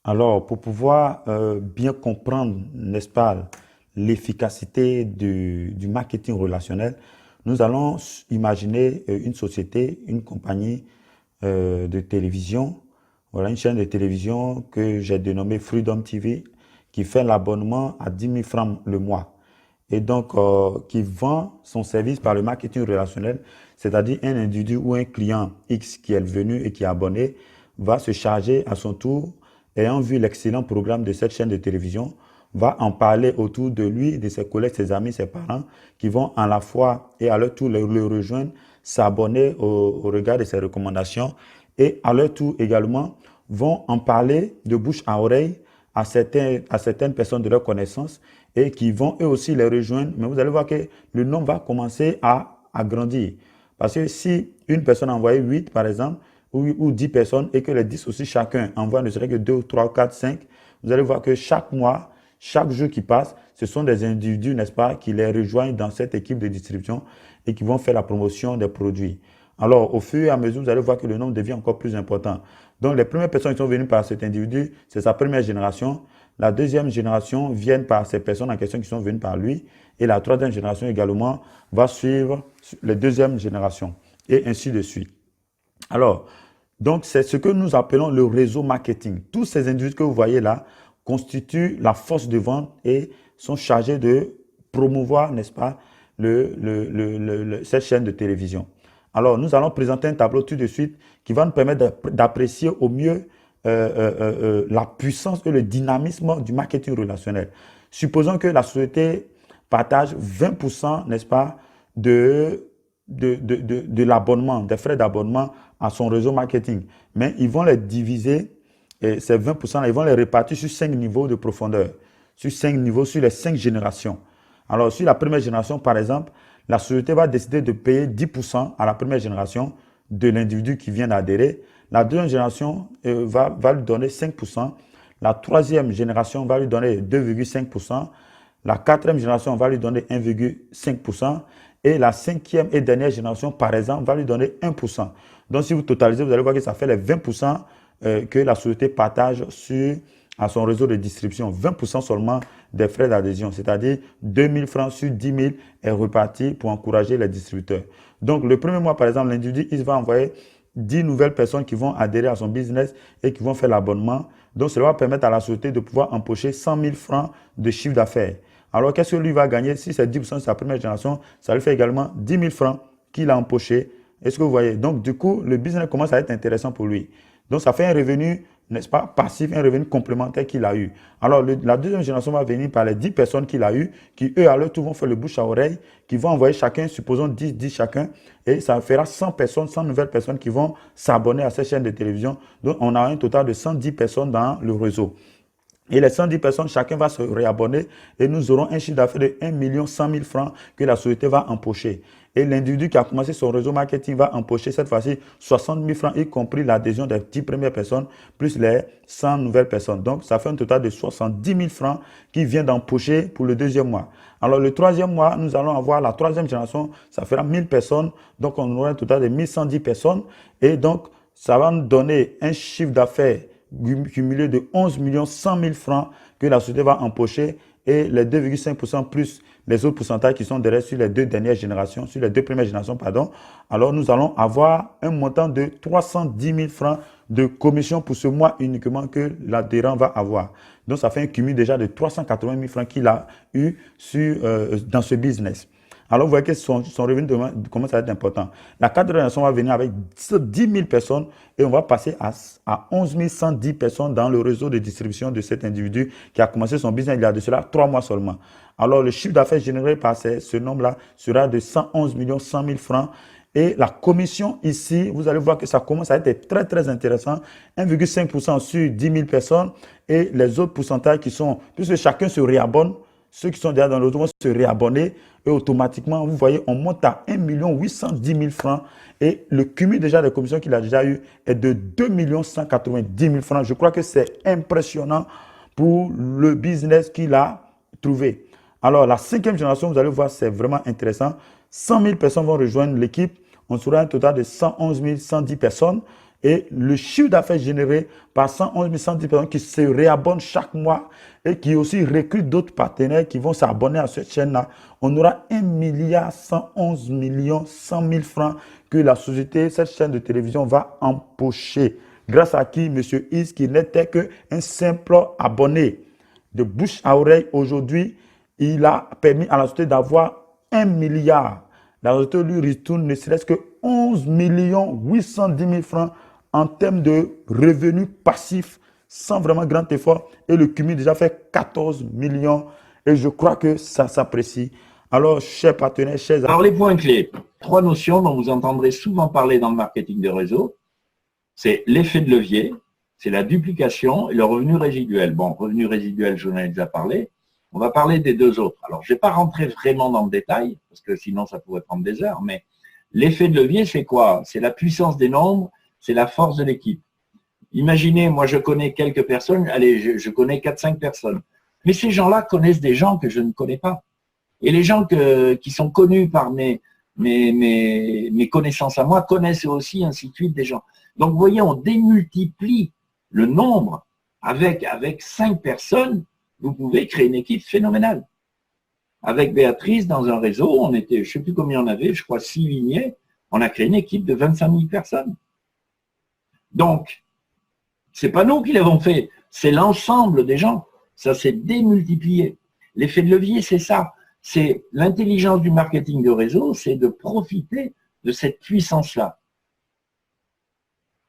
Alors, pour pouvoir bien comprendre, n'est-ce pas, l'efficacité du marketing relationnel, nous allons imaginer une société, une compagnie de télévision, voilà, une chaîne de télévision que j'ai dénommée Freedom TV, qui fait l'abonnement à 10 000 francs le mois. Et donc, qui vend son service par le marketing relationnel, c'est-à-dire un individu ou un client X qui est venu et qui est abonné va se charger à son tour, ayant vu l'excellent programme de cette chaîne de télévision, va en parler autour de lui, de ses collègues, ses amis, ses parents, qui vont à la fois et à leur tour le rejoindre, s'abonner au regard de ses recommandations et à leur tour également vont en parler de bouche à oreille à certaines personnes de leur connaissance et qui vont eux aussi les rejoindre. Mais vous allez voir que le nombre va commencer à grandir. Parce que si une personne a envoyé 8, par exemple, ou 10 personnes, et que les 10 aussi chacun envoie ne serait que 2, 3, 4, 5, vous allez voir que chaque mois, chaque jour qui passe, ce sont des individus, n'est-ce pas, qui les rejoignent dans cette équipe de distribution et qui vont faire la promotion des produits. Alors, au fur et à mesure, vous allez voir que le nombre devient encore plus important. Donc, les premières personnes qui sont venues par cet individu, c'est sa première génération. La deuxième génération vient par ces personnes en question qui sont venues par lui. Et la troisième génération également va suivre les deuxièmes générations. Et ainsi de suite. Alors, donc, c'est ce que nous appelons le réseau marketing. Tous ces individus que vous voyez là constituent la force de vente et sont chargés de promouvoir, n'est-ce pas, cette chaîne de télévision. Alors, nous allons présenter un tableau tout de suite qui va nous permettre d'apprécier au mieux la puissance et le dynamisme du marketing relationnel. Supposons que la société partage 20%, n'est-ce pas, de l'abonnement, des frais d'abonnement à son réseau marketing. Mais ils vont les diviser, et ces 20%, ils vont les répartir sur 5 niveaux de profondeur, sur 5 niveaux, sur les 5 générations. Alors, sur la première génération, par exemple, la société va décider de payer 10% à la première génération de l'individu qui vient d'adhérer. La deuxième génération va lui donner 5%. La troisième génération va lui donner 2,5%. La quatrième génération va lui donner 1,5%. Et la cinquième et dernière génération, par exemple, va lui donner 1%. Donc, si vous totalisez, vous allez voir que ça fait les 20% que la société partage à son réseau de distribution. 20% seulement des frais d'adhésion, c'est-à-dire 2 000 francs sur 10 000 est reparti pour encourager les distributeurs. Donc, le premier mois, par exemple, l'individu, il va envoyer 10 nouvelles personnes qui vont adhérer à son business et qui vont faire l'abonnement. Donc, cela va permettre à la société de pouvoir empocher 100 000 francs de chiffre d'affaires. Alors, qu'est-ce que lui va gagner? Si c'est 10% de sa première génération, ça lui fait également 10 000 francs qu'il a empoché. Est-ce que vous voyez? Donc, du coup, le business commence à être intéressant pour lui. Donc, ça fait un revenu, n'est-ce pas, passif, un revenu complémentaire qu'il a eu. Alors, la deuxième génération va venir par les 10 personnes qu'il a eues, qui, eux, à leur tour, vont faire le bouche à oreille, qui vont envoyer chacun, supposons 10 chacun, et ça fera 100 personnes, 100 nouvelles personnes qui vont s'abonner à cette chaîne de télévision. Donc, on a un total de 110 personnes dans le réseau. Et les 110 personnes, chacun va se réabonner et nous aurons un chiffre d'affaires de 1 100 000 francs que la société va empocher. Et l'individu qui a commencé son réseau marketing va empocher cette fois-ci 60 000 francs, y compris l'adhésion des 10 premières personnes, plus les 100 nouvelles personnes. Donc, ça fait un total de 70 000 francs qui vient d'empocher pour le deuxième mois. Alors, le troisième mois, nous allons avoir la troisième génération, ça fera 1000 personnes. Donc, on aura un total de 1110 personnes. Et donc, ça va nous donner un chiffre d'affaires cumulé de 11 100 000 francs que la société va empocher et les 2,5% plus les autres pourcentages qui sont derrière sur les deux dernières générations, sur les deux premières générations, pardon. Alors, nous allons avoir un montant de 310 000 francs de commission pour ce mois uniquement que l'adhérent va avoir. Donc, ça fait un cumul déjà de 380 000 francs qu'il a eu dans ce business. Alors, vous voyez que son revenu commence à être important. La quatrième génération va venir avec 10 000 personnes et on va passer à 11 110 personnes dans le réseau de distribution de cet individu qui a commencé son business il y a de cela 3 mois seulement. Alors, le chiffre d'affaires généré par ce nombre-là sera de 111 100 000 francs. Et la commission ici, vous allez voir que ça commence à être très, très intéressant. 1,5% sur 10 000 personnes et les autres pourcentages qui sont, puisque chacun se réabonne, ceux qui sont déjà dans le réseau vont se réabonner et automatiquement, vous voyez, on monte à 1 810 000 francs et le cumul déjà des commissions qu'il a déjà eu est de 2 190 000 francs. Je crois que c'est impressionnant pour le business qu'il a trouvé. Alors, la cinquième génération, vous allez voir, c'est vraiment intéressant. 100 000 personnes vont rejoindre l'équipe. On sera un total de 111 110 personnes. et le chiffre d'affaires généré par 111 110 personnes qui se réabonnent chaque mois et qui aussi recrutent d'autres partenaires qui vont s'abonner à cette chaîne-là, on aura 1 milliard 111 millions 100 000 francs que la société, cette chaîne de télévision va empocher. Grâce à qui, M. Is, qui n'était qu'un simple abonné. De bouche à oreille, aujourd'hui, il a permis à la société d'avoir 1 milliard. La société lui retourne ne serait-ce que 11 810 000 francs en termes de revenus passifs sans vraiment grand effort. Et le cumul déjà fait 14 millions. Et je crois que ça s'apprécie. Alors, chers partenaires, chers amis. Alors, les points clés. 3 notions dont vous entendrez souvent parler dans le marketing de réseau. C'est l'effet de levier, c'est la duplication et le revenu résiduel. Bon, revenu résiduel, je vous en ai déjà parlé. On va parler des 2 autres. Alors, je ne vais pas rentrer vraiment dans le détail, parce que sinon, ça pourrait prendre des heures, mais l'effet de levier, c'est quoi? C'est la puissance des nombres, c'est la force de l'équipe. Imaginez, moi, je connais quelques personnes, allez, je connais 4-5 personnes. Mais ces gens-là connaissent des gens que je ne connais pas. Et les gens qui sont connus par mes connaissances à moi connaissent aussi, ainsi de suite, des gens. Donc, vous voyez, on démultiplie le nombre avec 5 personnes, vous pouvez créer une équipe phénoménale. Avec Béatrice, dans un réseau, on était, je ne sais plus combien on avait, je crois 6 lignées, on a créé une équipe de 25 000 personnes. Donc, ce n'est pas nous qui l'avons fait, c'est l'ensemble des gens. Ça s'est démultiplié. L'effet de levier, c'est ça. C'est l'intelligence du marketing de réseau, c'est de profiter de cette puissance-là.